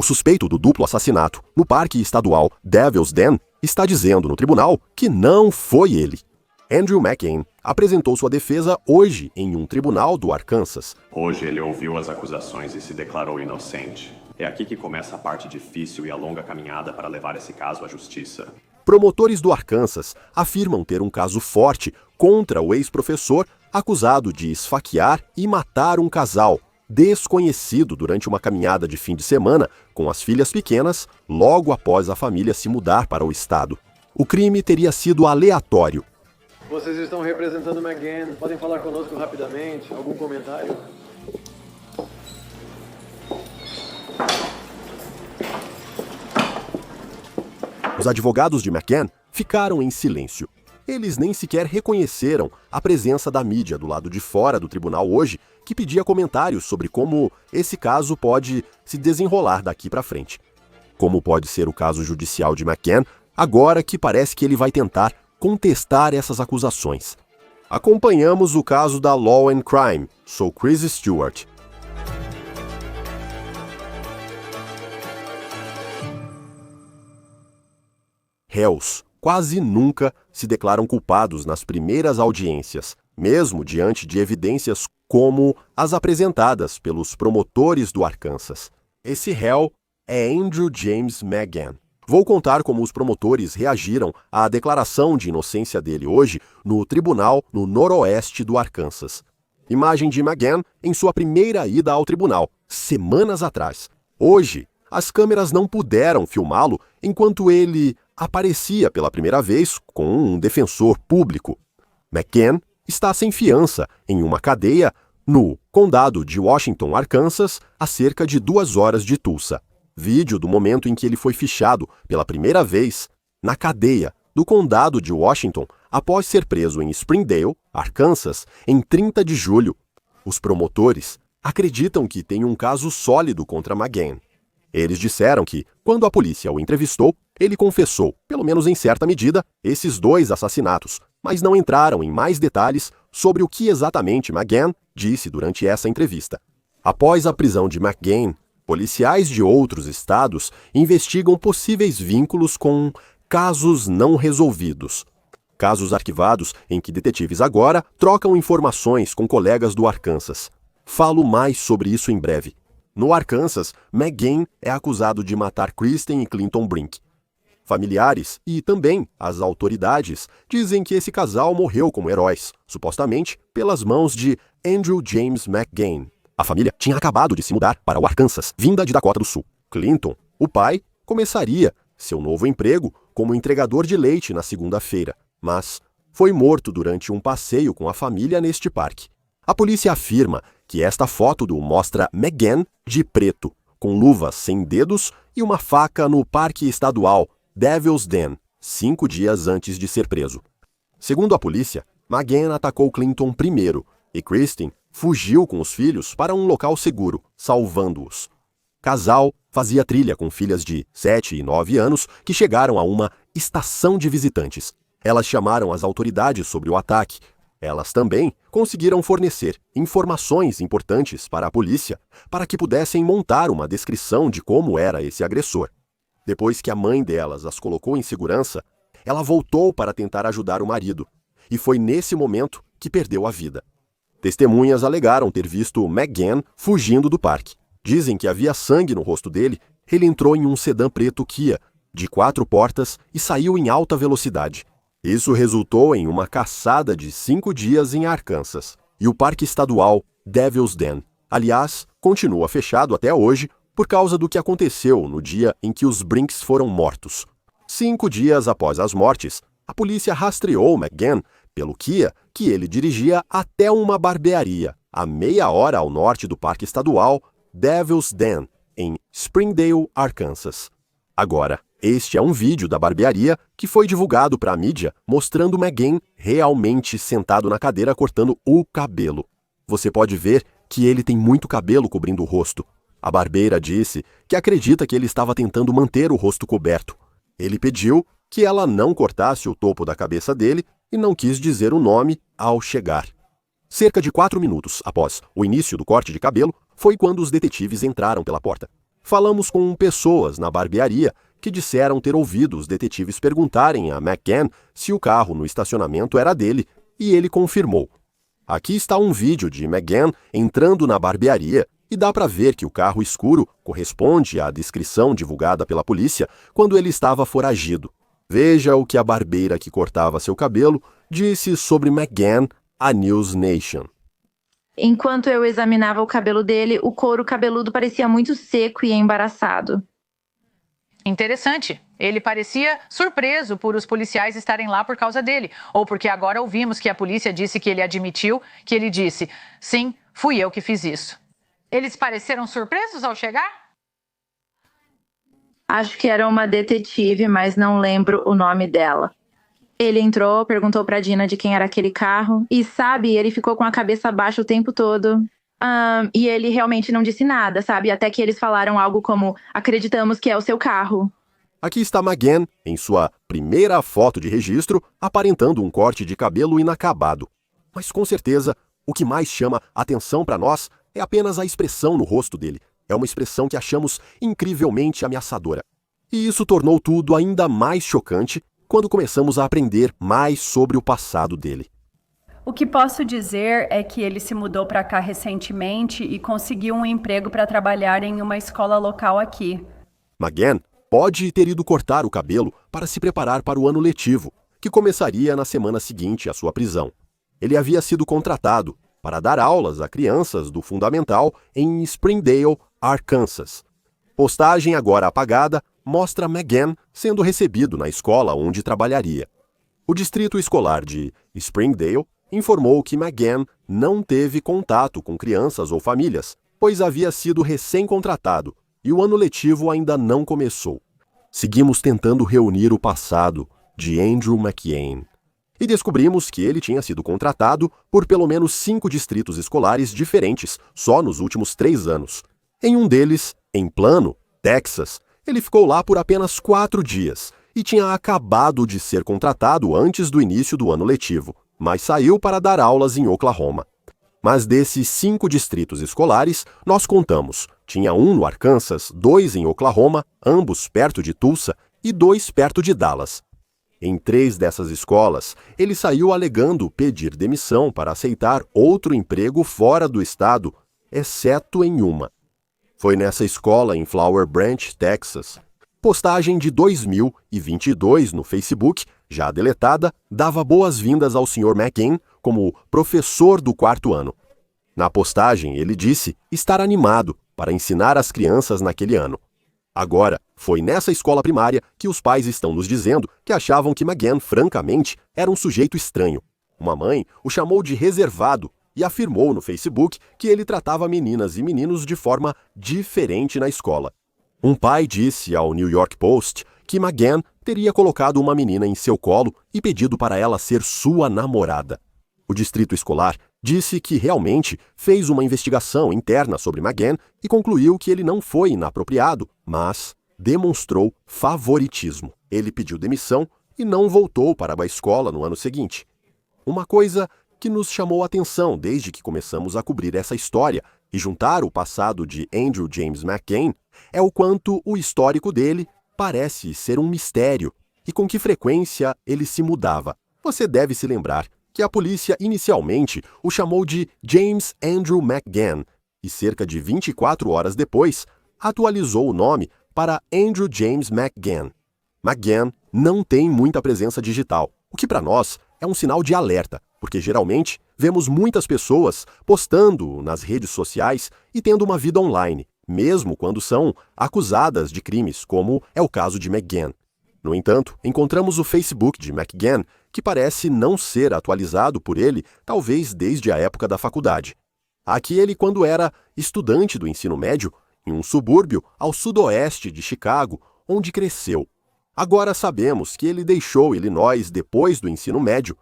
O suspeito do duplo assassinato no Parque Estadual Devil's Den está dizendo no tribunal que não foi ele. Andrew McGahn apresentou sua defesa hoje em um tribunal do Arkansas. Hoje ele ouviu as acusações e se declarou inocente. É aqui que começa a parte difícil e a longa caminhada para levar esse caso à justiça. Promotores do Arkansas afirmam ter um caso forte contra o ex-professor acusado de esfaquear e matar um casal desconhecido durante uma caminhada de fim de semana com as filhas pequenas logo após a família se mudar para o estado. O crime teria sido aleatório. Vocês estão representando McGahn. Podem falar conosco rapidamente? Algum comentário? Os advogados de McGahn ficaram em silêncio. Eles nem sequer reconheceram a presença da mídia do lado de fora do tribunal hoje, que pedia comentários sobre como esse caso pode se desenrolar daqui para frente. Como pode ser o caso judicial de McGahn, agora que parece que ele vai tentar contestar essas acusações. Acompanhamos o caso da Law and Crime. Sou Chris Stewart. Réus quase nunca se declaram culpados nas primeiras audiências, mesmo diante de evidências como as apresentadas pelos promotores do Arkansas. Esse réu é Andrew James McGahn. Vou contar como os promotores reagiram à declaração de inocência dele hoje no tribunal no noroeste do Arkansas. Imagem de McGahn em sua primeira ida ao tribunal, semanas atrás. Hoje, as câmeras não puderam filmá-lo enquanto ele aparecia pela primeira vez com um defensor público. McGahn está sem fiança em uma cadeia no condado de Washington, Arkansas, a cerca de 2 horas de Tulsa. Vídeo do momento em que ele foi fichado pela primeira vez na cadeia do condado de Washington após ser preso em Springdale, Arkansas, em 30 de julho. Os promotores acreditam que tem um caso sólido contra McGahn. Eles disseram que, quando a polícia o entrevistou, ele confessou, pelo menos em certa medida, esses 2 assassinatos, mas não entraram em mais detalhes sobre o que exatamente McGahn disse durante essa entrevista. Após a prisão de McGahn, policiais de outros estados investigam possíveis vínculos com casos não resolvidos. Casos arquivados em que detetives agora trocam informações com colegas do Arkansas. Falo mais sobre isso em breve. No Arkansas, McGahn é acusado de matar Kristen e Clinton Brink. Familiares e também as autoridades dizem que esse casal morreu como heróis, supostamente pelas mãos de Andrew James McGahn. A família tinha acabado de se mudar para o Arkansas, vinda de Dakota do Sul. Clinton, o pai, começaria seu novo emprego como entregador de leite na segunda-feira, mas foi morto durante um passeio com a família neste parque. A polícia afirma que esta foto mostra McGahn de preto, com luvas sem dedos e uma faca no Parque Estadual Devil's Den, 5 dias antes de ser preso. Segundo a polícia, McGahn atacou Clinton primeiro e Kristen fugiu com os filhos para um local seguro, salvando-os. O casal fazia trilha com filhas de 7 e 9 anos que chegaram a uma estação de visitantes. Elas chamaram as autoridades sobre o ataque. Elas também conseguiram fornecer informações importantes para a polícia para que pudessem montar uma descrição de como era esse agressor. Depois que a mãe delas as colocou em segurança, ela voltou para tentar ajudar o marido, e foi nesse momento que perdeu a vida. Testemunhas alegaram ter visto McGahn fugindo do parque. Dizem que havia sangue no rosto dele. Ele entrou em um sedã preto Kia, de 4 portas, e saiu em alta velocidade. Isso resultou em uma caçada de 5 dias em Arkansas. E o Parque Estadual Devil's Den, aliás, continua fechado até hoje por causa do que aconteceu no dia em que os Brinks foram mortos. 5 dias após as mortes, a polícia rastreou McGahn pelo Kia que ele dirigia até uma barbearia, a meia hora ao norte do Parque Estadual Devil's Den, em Springdale, Arkansas. Agora, este é um vídeo da barbearia que foi divulgado para a mídia mostrando McGahn realmente sentado na cadeira cortando o cabelo. Você pode ver que ele tem muito cabelo cobrindo o rosto. A barbeira disse que acredita que ele estava tentando manter o rosto coberto. Ele pediu que ela não cortasse o topo da cabeça dele e não quis dizer o nome ao chegar. Cerca de 4 minutos após o início do corte de cabelo, foi quando os detetives entraram pela porta. Falamos com pessoas na barbearia que disseram ter ouvido os detetives perguntarem a McGann se o carro no estacionamento era dele, e ele confirmou. Aqui está um vídeo de McGann entrando na barbearia e dá para ver que o carro escuro corresponde à descrição divulgada pela polícia quando ele estava foragido. Veja o que a barbeira que cortava seu cabelo disse sobre McGann à News Nation. Enquanto eu examinava o cabelo dele, o couro cabeludo parecia muito seco e embaraçado. Interessante. Ele parecia surpreso por os policiais estarem lá por causa dele. Ou porque agora ouvimos que a polícia disse que ele admitiu, que ele disse, sim, fui eu que fiz isso. Eles pareceram surpresos ao chegar? Acho que era uma detetive, mas não lembro o nome dela. Ele entrou, perguntou pra Dina de quem era aquele carro. E sabe, ele ficou com a cabeça baixa o tempo todo. E ele realmente não disse nada, sabe? Até que eles falaram algo como, acreditamos que é o seu carro. Aqui está McGann, em sua primeira foto de registro, aparentando um corte de cabelo inacabado. Mas com certeza, o que mais chama atenção para nós é apenas a expressão no rosto dele. É uma expressão que achamos incrivelmente ameaçadora. E isso tornou tudo ainda mais chocante quando começamos a aprender mais sobre o passado dele. O que posso dizer é que ele se mudou para cá recentemente e conseguiu um emprego para trabalhar em uma escola local aqui. McGann pode ter ido cortar o cabelo para se preparar para o ano letivo, que começaria na semana seguinte à sua prisão. Ele havia sido contratado para dar aulas a crianças do fundamental em Springdale, Arkansas. Postagem agora apagada mostra McGann sendo recebido na escola onde trabalharia. O distrito escolar de Springdale informou que McGann não teve contato com crianças ou famílias, pois havia sido recém-contratado e o ano letivo ainda não começou. Seguimos tentando reunir o passado de Andrew McCain e descobrimos que ele tinha sido contratado por pelo menos 5 distritos escolares diferentes só nos últimos 3 anos. Em um deles, em Plano, Texas, ele ficou lá por apenas 4 dias e tinha acabado de ser contratado antes do início do ano letivo, mas saiu para dar aulas em Oklahoma. Mas desses 5 distritos escolares, nós contamos, tinha um no Arkansas, 2 em Oklahoma, ambos perto de Tulsa, e 2 perto de Dallas. Em 3 dessas escolas, ele saiu alegando pedir demissão para aceitar outro emprego fora do estado, exceto em uma. Foi nessa escola em Flower Branch, Texas. Postagem de 2022 no Facebook, já deletada, dava boas-vindas ao Sr. McCain como professor do 4º ano. Na postagem, ele disse estar animado para ensinar as crianças naquele ano. Agora, foi nessa escola primária que os pais estão nos dizendo que achavam que McGann, francamente, era um sujeito estranho. Uma mãe o chamou de reservado e afirmou no Facebook que ele tratava meninas e meninos de forma diferente na escola. Um pai disse ao New York Post que McGann teria colocado uma menina em seu colo e pedido para ela ser sua namorada. O distrito escolar disse que realmente fez uma investigação interna sobre McGann e concluiu que ele não foi inapropriado, mas demonstrou favoritismo. Ele pediu demissão e não voltou para a escola no ano seguinte. Uma coisa que nos chamou a atenção desde que começamos a cobrir essa história e juntar o passado de Andrew James McCain é o quanto o histórico dele parece ser um mistério e com que frequência ele se mudava. Você deve se lembrar que a polícia inicialmente o chamou de James Andrew McGann e cerca de 24 horas depois atualizou o nome para Andrew James McGann. McGann não tem muita presença digital, o que para nós é um sinal de alerta, porque geralmente vemos muitas pessoas postando nas redes sociais e tendo uma vida online, mesmo quando são acusadas de crimes, como é o caso de McGann. No entanto, encontramos o Facebook de McGann, que parece não ser atualizado por ele, talvez desde a época da faculdade. Aqui ele quando era estudante do ensino médio, em um subúrbio ao sudoeste de Chicago, onde cresceu. Agora sabemos que ele deixou Illinois depois do ensino médio,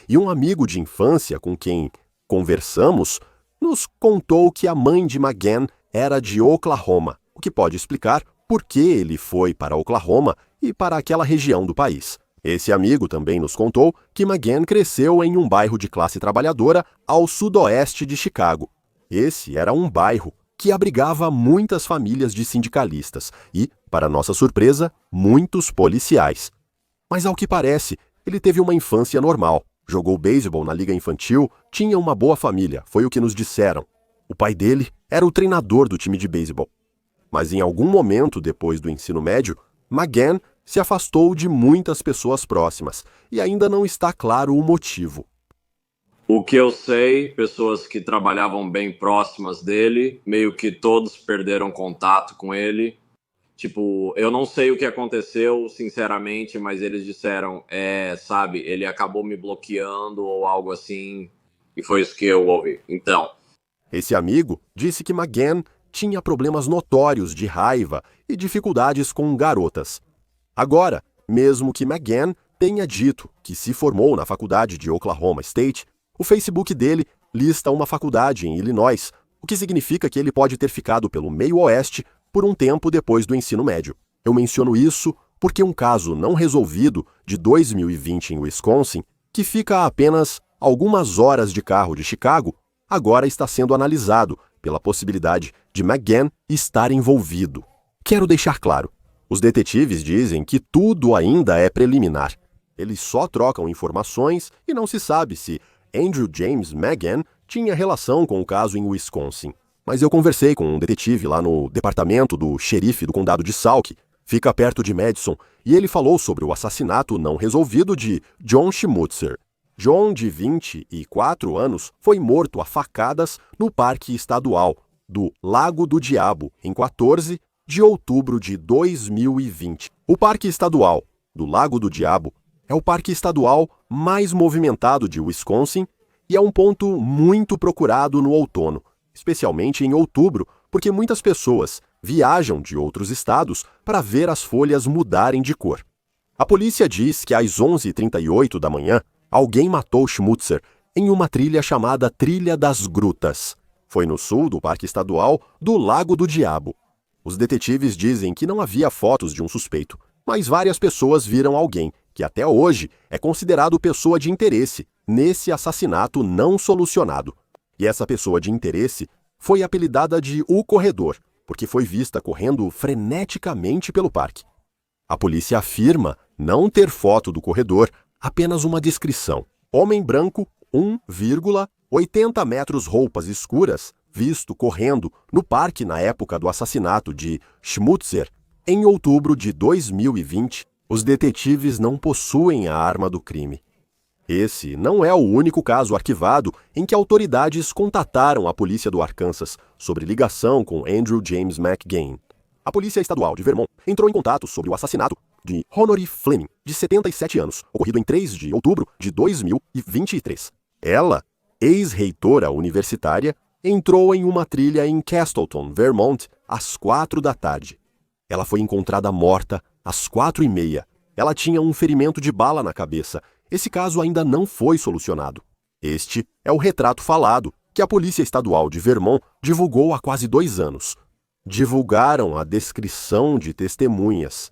e um amigo de infância com quem conversamos nos contou que a mãe de McGann era de Oklahoma, o que pode explicar por que ele foi para Oklahoma e para aquela região do país. Esse amigo também nos contou que McGann cresceu em um bairro de classe trabalhadora ao sudoeste de Chicago. Esse era um bairro que abrigava muitas famílias de sindicalistas e, para nossa surpresa, muitos policiais. Mas ao que parece, ele teve uma infância normal. Jogou beisebol na liga infantil, tinha uma boa família, foi o que nos disseram. O pai dele era o treinador do time de beisebol. Mas em algum momento depois do ensino médio, McGann se afastou de muitas pessoas próximas e ainda não está claro o motivo. O que eu sei, pessoas que trabalhavam bem próximas dele, meio que todos perderam contato com ele. Tipo, eu não sei o que aconteceu, sinceramente, mas eles disseram, sabe, ele acabou me bloqueando ou algo assim, e foi isso que eu ouvi. Então, esse amigo disse que McGann tinha problemas notórios de raiva e dificuldades com garotas. Agora, mesmo que McGann tenha dito que se formou na faculdade de Oklahoma State, o Facebook dele lista uma faculdade em Illinois, o que significa que ele pode ter ficado pelo meio oeste por um tempo depois do ensino médio. Eu menciono isso porque um caso não resolvido de 2020 em Wisconsin, que fica a apenas algumas horas de carro de Chicago, agora está sendo analisado pela possibilidade de McGann estar envolvido. Quero deixar claro, os detetives dizem que tudo ainda é preliminar. Eles só trocam informações e não se sabe se Andrew James McGann tinha relação com o caso em Wisconsin. Mas eu conversei com um detetive lá no departamento do xerife do condado de Sauk, fica perto de Madison, e ele falou sobre o assassinato não resolvido de John Schmutzer. John, de 24 anos, foi morto a facadas no Parque Estadual do Lago do Diabo, em 14 de outubro de 2020. O Parque Estadual do Lago do Diabo é o parque estadual mais movimentado de Wisconsin e é um ponto muito procurado no outono, especialmente em outubro, porque muitas pessoas viajam de outros estados para ver as folhas mudarem de cor. A polícia diz que às 11h38 da manhã, alguém matou Schmutzer em uma trilha chamada Trilha das Grutas. Foi no sul do Parque Estadual do Lago do Diabo. Os detetives dizem que não havia fotos de um suspeito, mas várias pessoas viram alguém que até hoje é considerado pessoa de interesse nesse assassinato não solucionado. E essa pessoa de interesse foi apelidada de O Corredor, porque foi vista correndo freneticamente pelo parque. A polícia afirma não ter foto do corredor, apenas uma descrição. Homem branco, 1,80 metros, roupas escuras, visto correndo no parque na época do assassinato de Schmutzer, em outubro de 2020. Os detetives não possuem a arma do crime. Esse não é o único caso arquivado em que autoridades contataram a polícia do Arkansas sobre ligação com Andrew James McGann. A Polícia Estadual de Vermont entrou em contato sobre o assassinato de Honory Fleming, de 77 anos, ocorrido em 3 de outubro de 2023. Ela, ex-reitora universitária, entrou em uma trilha em Castleton, Vermont, às 4 da tarde. Ela foi encontrada morta às 4h30. Ela tinha um ferimento de bala na cabeça. Esse caso ainda não foi solucionado. Este é o retrato falado que a Polícia Estadual de Vermont divulgou há quase 2 anos. Divulgaram a descrição de testemunhas.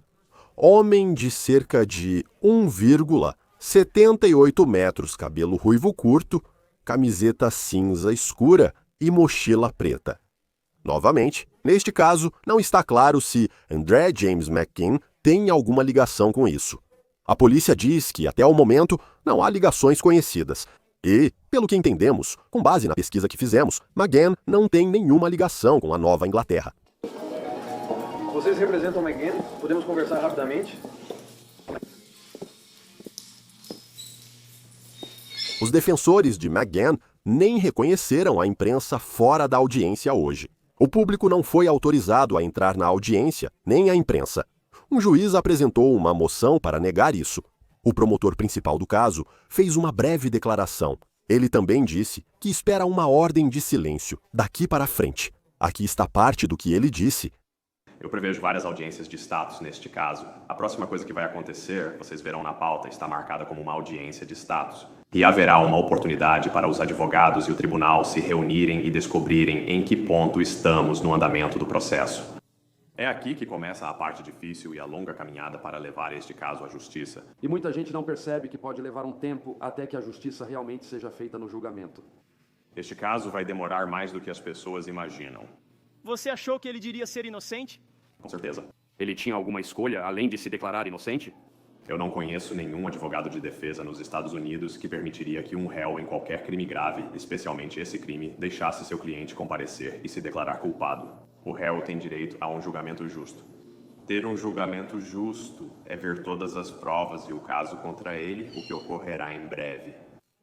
Homem de cerca de 1,78 metros, cabelo ruivo curto, camiseta cinza escura e mochila preta. Novamente, neste caso, não está claro se Andrew James McGann tem alguma ligação com isso. A polícia diz que, até o momento, não há ligações conhecidas. E, pelo que entendemos, com base na pesquisa que fizemos, McGann não tem nenhuma ligação com a Nova Inglaterra. Vocês representam McGann? Podemos conversar rapidamente? Os defensores de McGann nem reconheceram a imprensa fora da audiência hoje. O público não foi autorizado a entrar na audiência, nem a imprensa. Um juiz apresentou uma moção para negar isso. O promotor principal do caso fez uma breve declaração. Ele também disse que espera uma ordem de silêncio daqui para frente. Aqui está parte do que ele disse. Eu prevejo várias audiências de status neste caso. A próxima coisa que vai acontecer, vocês verão na pauta, está marcada como uma audiência de status. E haverá uma oportunidade para os advogados e o tribunal se reunirem e descobrirem em que ponto estamos no andamento do processo. É aqui que começa a parte difícil e a longa caminhada para levar este caso à justiça. E muita gente não percebe que pode levar um tempo até que a justiça realmente seja feita no julgamento. Este caso vai demorar mais do que as pessoas imaginam. Você achou que ele diria ser inocente? Com certeza. Ele tinha alguma escolha além de se declarar inocente? Eu não conheço nenhum advogado de defesa nos Estados Unidos que permitiria que um réu em qualquer crime grave, especialmente esse crime, deixasse seu cliente comparecer e se declarar culpado. O réu tem direito a um julgamento justo. Ter um julgamento justo é ver todas as provas e o caso contra ele, o que ocorrerá em breve.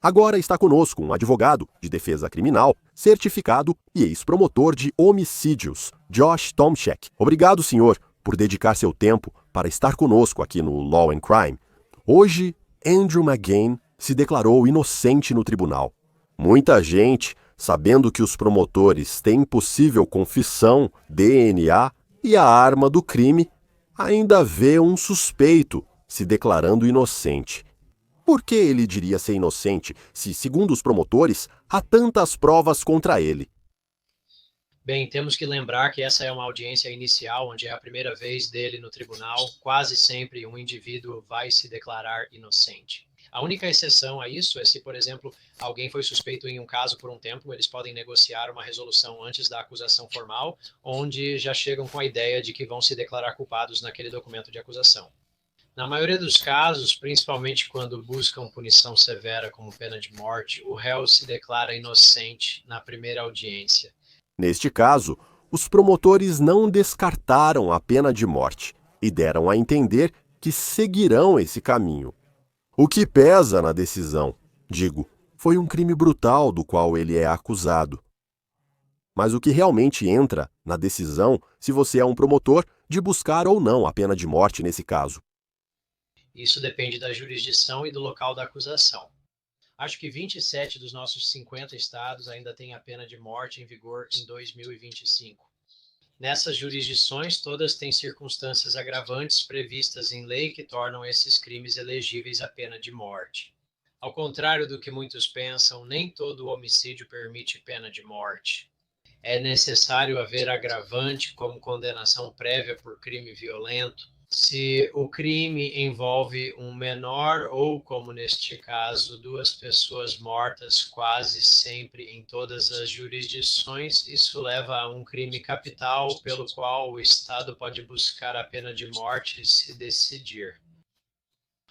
Agora está conosco um advogado de defesa criminal, certificado e ex-promotor de homicídios, Josh Tomchek. Obrigado, senhor, por dedicar seu tempo para estar conosco aqui no Law and Crime. Hoje, Andrew McGahn se declarou inocente no tribunal. Muita gente, sabendo que os promotores têm possível confissão, DNA e a arma do crime, ainda vê um suspeito se declarando inocente. Por que ele diria ser inocente se, segundo os promotores, há tantas provas contra ele? Bem, temos que lembrar que essa é uma audiência inicial, onde é a primeira vez dele no tribunal. Quase sempre um indivíduo vai se declarar inocente. A única exceção a isso é se, por exemplo, alguém foi suspeito em um caso por um tempo, eles podem negociar uma resolução antes da acusação formal, onde já chegam com a ideia de que vão se declarar culpados naquele documento de acusação. Na maioria dos casos, principalmente quando buscam punição severa como pena de morte, o réu se declara inocente na primeira audiência. Neste caso, os promotores não descartaram a pena de morte e deram a entender que seguirão esse caminho. O que pesa na decisão, foi um crime brutal do qual ele é acusado. Mas o que realmente entra na decisão se você é um promotor de buscar ou não a pena de morte nesse caso? Isso depende da jurisdição e do local da acusação. Acho que 27 dos nossos 50 estados ainda têm a pena de morte em vigor em 2025. Nessas jurisdições, todas têm circunstâncias agravantes previstas em lei que tornam esses crimes elegíveis à pena de morte. Ao contrário do que muitos pensam, nem todo homicídio permite pena de morte. É necessário haver agravante como condenação prévia por crime violento, se o crime envolve um menor ou, como neste caso, 2 pessoas mortas, quase sempre em todas as jurisdições, isso leva a um crime capital pelo qual o Estado pode buscar a pena de morte se decidir.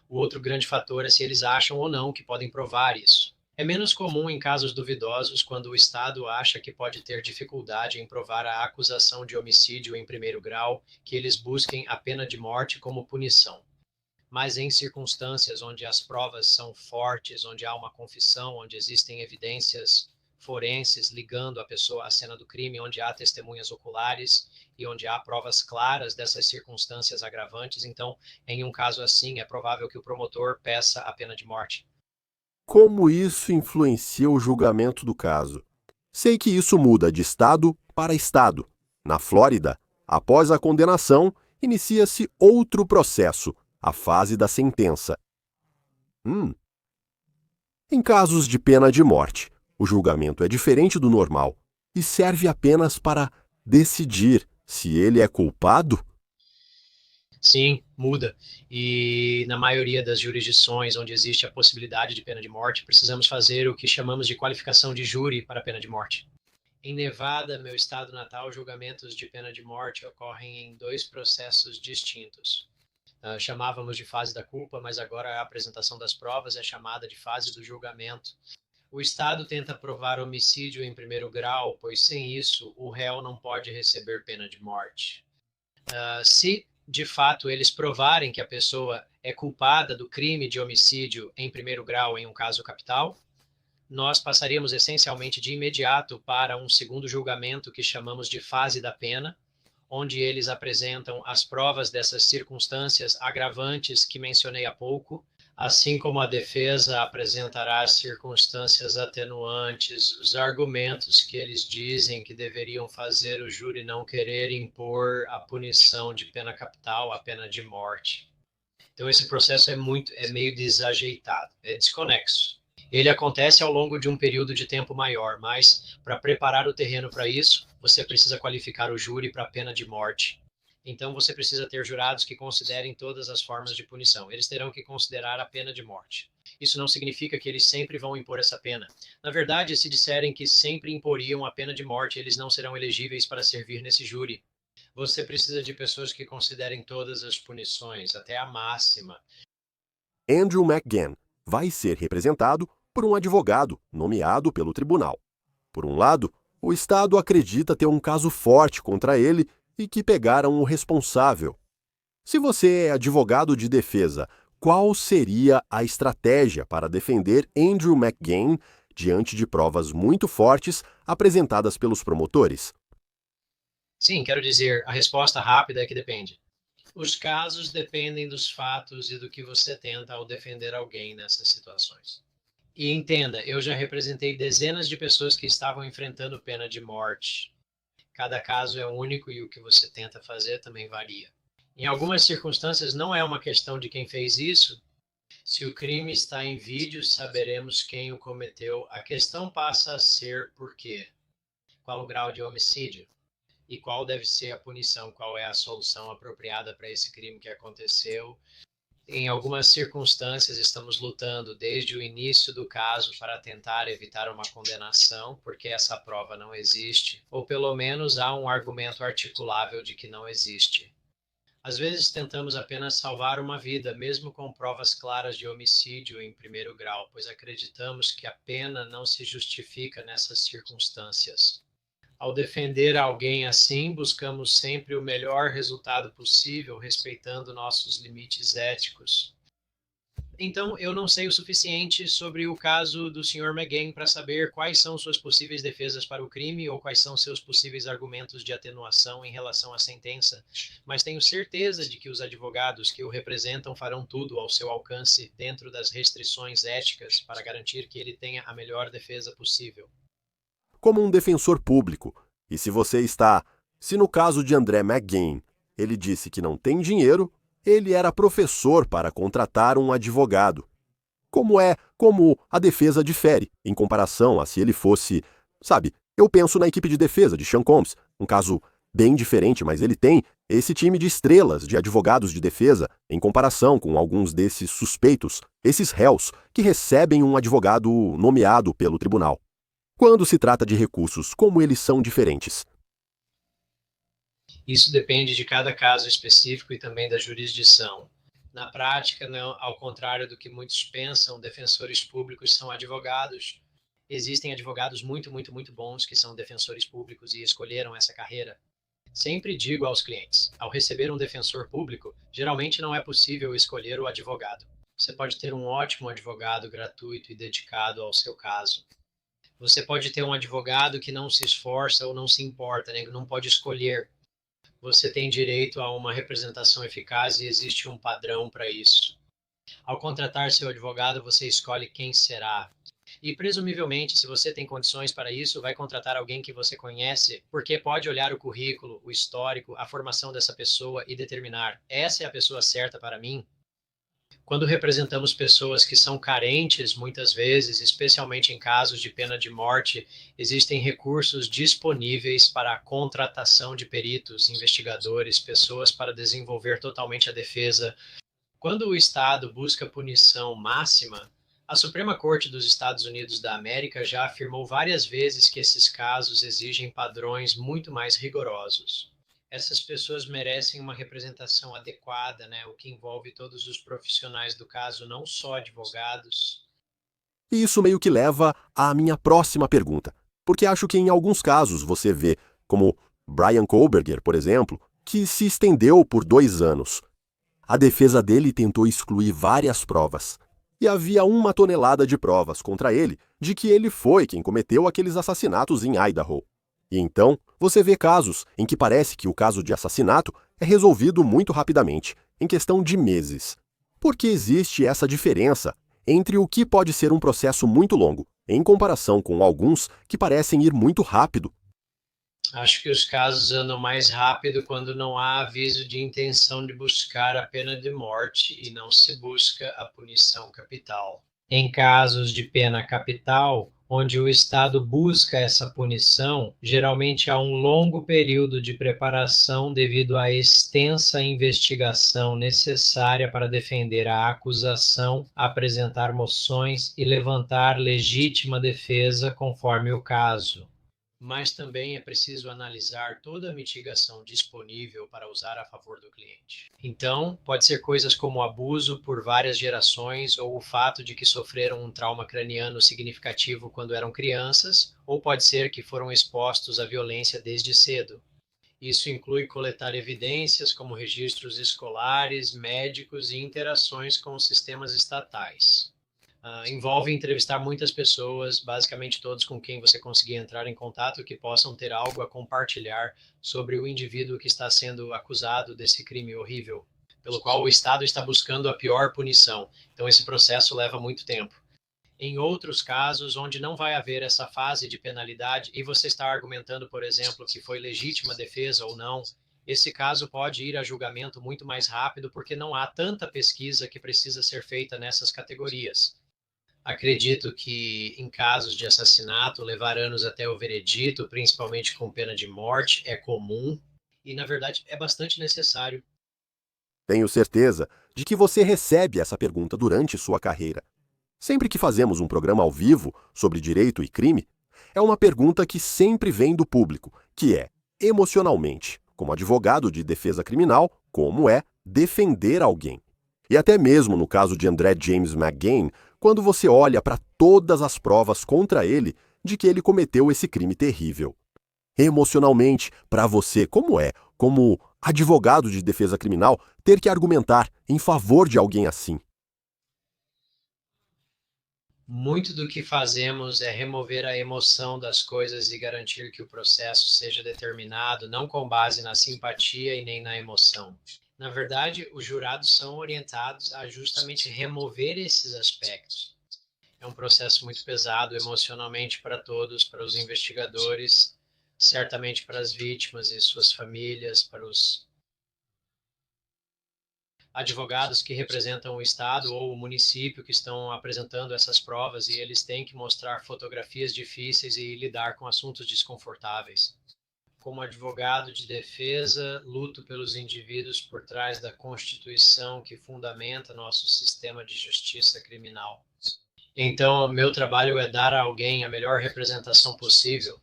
O outro grande fator é se eles acham ou não que podem provar isso. É menos comum em casos duvidosos quando o Estado acha que pode ter dificuldade em provar a acusação de homicídio em primeiro grau, que eles busquem a pena de morte como punição. Mas em circunstâncias onde as provas são fortes, onde há uma confissão, onde existem evidências forenses ligando a pessoa à cena do crime, onde há testemunhas oculares e onde há provas claras dessas circunstâncias agravantes, então, em um caso assim, é provável que o promotor peça a pena de morte. Como isso influencia o julgamento do caso? Sei que isso muda de estado para estado. Na Flórida, após a condenação, inicia-se outro processo, a fase da sentença. Em casos de pena de morte, o julgamento é diferente do normal e serve apenas para decidir se ele é culpado? Sim, muda. E na maioria das jurisdições onde existe a possibilidade de pena de morte, precisamos fazer o que chamamos de qualificação de júri para a pena de morte. Em Nevada, meu estado natal, julgamentos de pena de morte ocorrem em 2 processos distintos. Chamávamos de fase da culpa, mas agora a apresentação das provas é chamada de fase do julgamento. O Estado tenta provar homicídio em primeiro grau, pois sem isso o réu não pode receber pena de morte. Se de fato eles provarem que a pessoa é culpada do crime de homicídio em primeiro grau em um caso capital, nós passaríamos essencialmente de imediato para um segundo julgamento que chamamos de fase da pena, onde eles apresentam as provas dessas circunstâncias agravantes que mencionei há pouco, assim como a defesa apresentará as circunstâncias atenuantes, os argumentos que eles dizem que deveriam fazer o júri não querer impor a punição de pena capital, a pena de morte. Então esse processo é meio desajeitado, é desconexo. Ele acontece ao longo de um período de tempo maior, mas para preparar o terreno para isso, você precisa qualificar o júri para a pena de morte. Então você precisa ter jurados que considerem todas as formas de punição. Eles terão que considerar a pena de morte. Isso não significa que eles sempre vão impor essa pena. Na verdade, se disserem que sempre imporiam a pena de morte, eles não serão elegíveis para servir nesse júri. Você precisa de pessoas que considerem todas as punições, até a máxima. Andrew McGahn vai ser representado por um advogado nomeado pelo tribunal. Por um lado, o Estado acredita ter um caso forte contra ele e que pegaram o responsável. Se você é advogado de defesa, qual seria a estratégia para defender Andrew McGahn diante de provas muito fortes apresentadas pelos promotores? Sim, quero dizer, a resposta rápida é que depende. Os casos dependem dos fatos e do que você tenta ao defender alguém nessas situações. E entenda, eu já representei dezenas de pessoas que estavam enfrentando pena de morte. Cada caso é único e o que você tenta fazer também varia. Em algumas circunstâncias, não é uma questão de quem fez isso. Se o crime está em vídeo, saberemos quem o cometeu. A questão passa a ser por quê? Qual o grau de homicídio? E qual deve ser a punição? Qual é a solução apropriada para esse crime que aconteceu? Em algumas circunstâncias, estamos lutando desde o início do caso para tentar evitar uma condenação, porque essa prova não existe, ou pelo menos há um argumento articulável de que não existe. Às vezes tentamos apenas salvar uma vida, mesmo com provas claras de homicídio em primeiro grau, pois acreditamos que a pena não se justifica nessas circunstâncias. Ao defender alguém assim, buscamos sempre o melhor resultado possível, respeitando nossos limites éticos. Então, eu não sei o suficiente sobre o caso do Sr. McGahn para saber quais são suas possíveis defesas para o crime ou quais são seus possíveis argumentos de atenuação em relação à sentença, mas tenho certeza de que os advogados que o representam farão tudo ao seu alcance dentro das restrições éticas para garantir que ele tenha a melhor defesa possível. Como um defensor público, e se no caso de André McGahn, ele disse que não tem dinheiro, ele era professor para contratar um advogado. Como a defesa difere, em comparação a se ele fosse, eu penso na equipe de defesa de Sean Combs, um caso bem diferente, mas ele tem esse time de estrelas de advogados de defesa em comparação com alguns desses suspeitos, esses réus, que recebem um advogado nomeado pelo tribunal. Quando se trata de recursos, como eles são diferentes? Isso depende de cada caso específico e também da jurisdição. Na prática, não, ao contrário do que muitos pensam, defensores públicos são advogados. Existem advogados muito bons que são defensores públicos e escolheram essa carreira. Sempre digo aos clientes, ao receber um defensor público, geralmente não é possível escolher o advogado. Você pode ter um ótimo advogado gratuito e dedicado ao seu caso. Você pode ter um advogado que não se esforça ou não se importa, né? Não pode escolher. Você tem direito a uma representação eficaz e existe um padrão para isso. Ao contratar seu advogado, você escolhe quem será. E, presumivelmente, se você tem condições para isso, vai contratar alguém que você conhece, porque pode olhar o currículo, o histórico, a formação dessa pessoa e determinar: essa é a pessoa certa para mim? Quando representamos pessoas que são carentes, muitas vezes, especialmente em casos de pena de morte, existem recursos disponíveis para a contratação de peritos, investigadores, pessoas para desenvolver totalmente a defesa. Quando o Estado busca punição máxima, a Suprema Corte dos Estados Unidos da América já afirmou várias vezes que esses casos exigem padrões muito mais rigorosos. Essas pessoas merecem uma representação adequada, né? O que envolve todos os profissionais do caso, não só advogados. E isso meio que leva à minha próxima pergunta, porque acho que em alguns casos você vê, como Bryan Kohberger, por exemplo, que se estendeu por 2 anos. A defesa dele tentou excluir várias provas, e havia 1 tonelada de provas contra ele de que ele foi quem cometeu aqueles assassinatos em Idaho. E então, você vê casos em que parece que o caso de assassinato é resolvido muito rapidamente, em questão de meses. Por que existe essa diferença entre o que pode ser um processo muito longo, em comparação com alguns que parecem ir muito rápido? Acho que os casos andam mais rápido quando não há aviso de intenção de buscar a pena de morte e não se busca a punição capital. Em casos de pena capital, onde o Estado busca essa punição, geralmente há um longo período de preparação devido à extensa investigação necessária para defender a acusação, apresentar moções e levantar legítima defesa conforme o caso. Mas também é preciso analisar toda a mitigação disponível para usar a favor do cliente. Então, pode ser coisas como abuso por várias gerações ou o fato de que sofreram um trauma craniano significativo quando eram crianças, ou pode ser que foram expostos à violência desde cedo. Isso inclui coletar evidências como registros escolares, médicos e interações com os sistemas estatais. Envolve entrevistar muitas pessoas, basicamente todos com quem você conseguir entrar em contato, que possam ter algo a compartilhar sobre o indivíduo que está sendo acusado desse crime horrível, pelo qual o Estado está buscando a pior punição. Então esse processo leva muito tempo. Em outros casos, onde não vai haver essa fase de penalidade e você está argumentando, por exemplo, que foi legítima defesa ou não, esse caso pode ir a julgamento muito mais rápido porque não há tanta pesquisa que precisa ser feita nessas categorias. Acredito que em casos de assassinato, levar anos até o veredito, principalmente com pena de morte, é comum e, na verdade, é bastante necessário. Tenho certeza de que você recebe essa pergunta durante sua carreira. Sempre que fazemos um programa ao vivo sobre direito e crime, é uma pergunta que sempre vem do público, que é, emocionalmente, como advogado de defesa criminal, como é defender alguém. E até mesmo no caso de André James McGain, quando você olha para todas as provas contra ele de que ele cometeu esse crime terrível. Emocionalmente, para você, como é, como advogado de defesa criminal, ter que argumentar em favor de alguém assim? Muito do que fazemos é remover a emoção das coisas e garantir que o processo seja determinado não com base na simpatia e nem na emoção. Na verdade, os jurados são orientados a justamente remover esses aspectos. É um processo muito pesado emocionalmente para todos, para os investigadores, certamente para as vítimas e suas famílias, para os advogados que representam o Estado ou o município que estão apresentando essas provas e eles têm que mostrar fotografias difíceis e lidar com assuntos desconfortáveis. Como advogado de defesa, luto pelos indivíduos por trás da Constituição que fundamenta nosso sistema de justiça criminal. Então, meu trabalho é dar a alguém a melhor representação possível.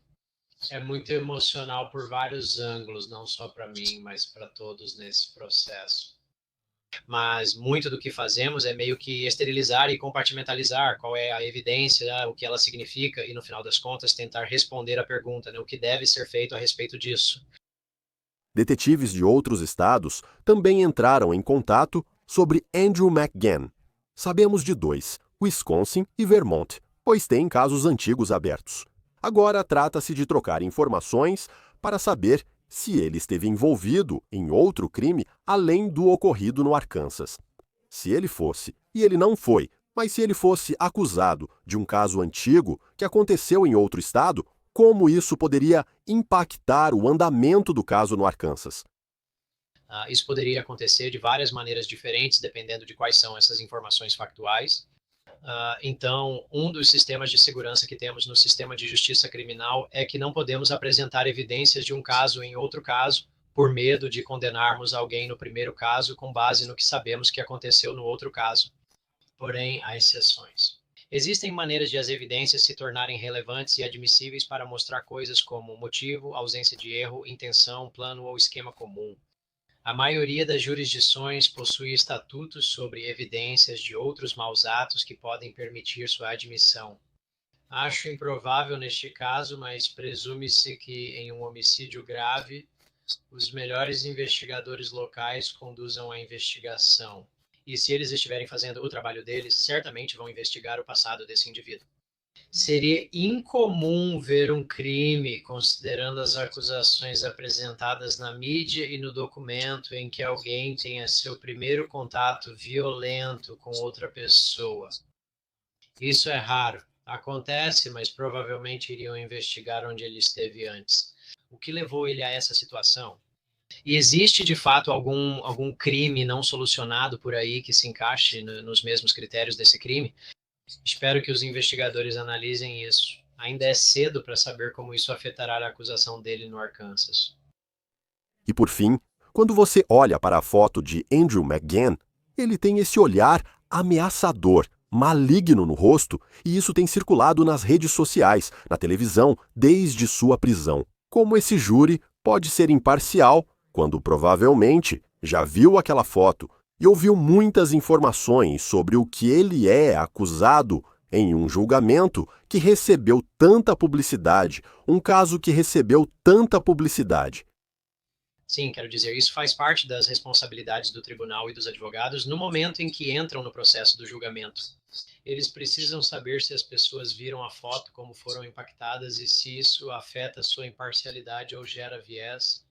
É muito emocional por vários ângulos, não só para mim, mas para todos nesse processo. Mas muito do que fazemos é meio que esterilizar e compartimentalizar qual é a evidência, o que ela significa e, no final das contas, tentar responder a pergunta, né, o que deve ser feito a respeito disso. Detetives de outros estados também entraram em contato sobre Andrew McGann. Sabemos de 2, Wisconsin e Vermont, pois têm casos antigos abertos. Agora trata-se de trocar informações para saber se ele esteve envolvido em outro crime além do ocorrido no Arkansas. Se ele fosse, e ele não foi, mas se ele fosse acusado de um caso antigo que aconteceu em outro estado, como isso poderia impactar o andamento do caso no Arkansas? Isso poderia acontecer de várias maneiras diferentes, dependendo de quais são essas informações factuais. Então, um dos sistemas de segurança que temos no sistema de justiça criminal é que não podemos apresentar evidências de um caso em outro caso por medo de condenarmos alguém no primeiro caso com base no que sabemos que aconteceu no outro caso. Porém, há exceções. Existem maneiras de as evidências se tornarem relevantes e admissíveis para mostrar coisas como motivo, ausência de erro, intenção, plano ou esquema comum. A maioria das jurisdições possui estatutos sobre evidências de outros maus atos que podem permitir sua admissão. Acho improvável neste caso, mas presume-se que em um homicídio grave, os melhores investigadores locais conduzam a investigação. E se eles estiverem fazendo o trabalho deles, certamente vão investigar o passado desse indivíduo. Seria incomum ver um crime, considerando as acusações apresentadas na mídia e no documento, em que alguém tenha seu primeiro contato violento com outra pessoa. Isso é raro. Acontece, mas provavelmente iriam investigar onde ele esteve antes. O que levou ele a essa situação? E existe, de fato, algum crime não solucionado por aí que se encaixe nos mesmos critérios desse crime? Espero que os investigadores analisem isso. Ainda é cedo para saber como isso afetará a acusação dele no Arkansas. E por fim, quando você olha para a foto de Andrew McGahn, ele tem esse olhar ameaçador, maligno no rosto, e isso tem circulado nas redes sociais, na televisão, desde sua prisão. Como esse júri pode ser imparcial quando provavelmente já viu aquela foto e ouviu muitas informações sobre o que ele é acusado em um julgamento que recebeu tanta publicidade, um caso que recebeu tanta publicidade. Sim, quero dizer, isso faz parte das responsabilidades do tribunal e dos advogados no momento em que entram no processo do julgamento. Eles precisam saber se as pessoas viram a foto, como foram impactadas e se isso afeta sua imparcialidade ou gera viés.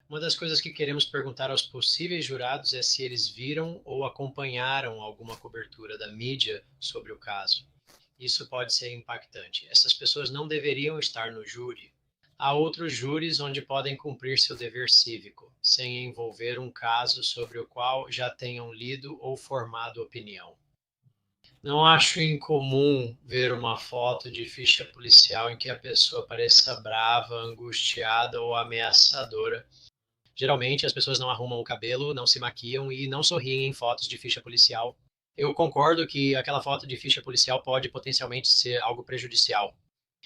Uma das coisas que queremos perguntar aos possíveis jurados é se eles viram ou acompanharam alguma cobertura da mídia sobre o caso. Isso pode ser impactante. Essas pessoas não deveriam estar no júri. Há outros júris onde podem cumprir seu dever cívico, sem envolver um caso sobre o qual já tenham lido ou formado opinião. Não acho incomum ver uma foto de ficha policial em que a pessoa pareça brava, angustiada ou ameaçadora. Geralmente as pessoas não arrumam o cabelo, não se maquiam e não sorriem em fotos de ficha policial. Eu concordo que aquela foto de ficha policial pode potencialmente ser algo prejudicial.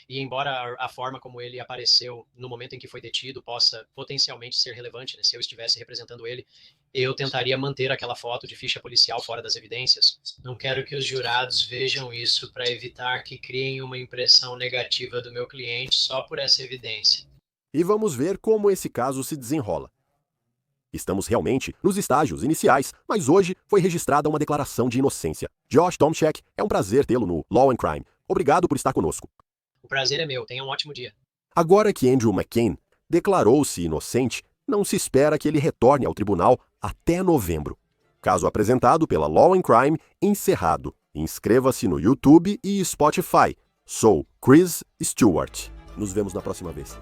E embora a forma como ele apareceu no momento em que foi detido possa potencialmente ser relevante, né, se eu estivesse representando ele, eu tentaria manter aquela foto de ficha policial fora das evidências. Não quero que os jurados vejam isso para evitar que criem uma impressão negativa do meu cliente só por essa evidência. E vamos ver como esse caso se desenrola. Estamos realmente nos estágios iniciais, mas hoje foi registrada uma declaração de inocência. Josh Tomchek, é um prazer tê-lo no Law and Crime. Obrigado por estar conosco. O prazer é meu, tenha um ótimo dia. Agora que Andrew McCain declarou-se inocente, não se espera que ele retorne ao tribunal até novembro. Caso apresentado pela Law and Crime, encerrado. Inscreva-se no YouTube e Spotify. Sou Chris Stewart. Nos vemos na próxima vez.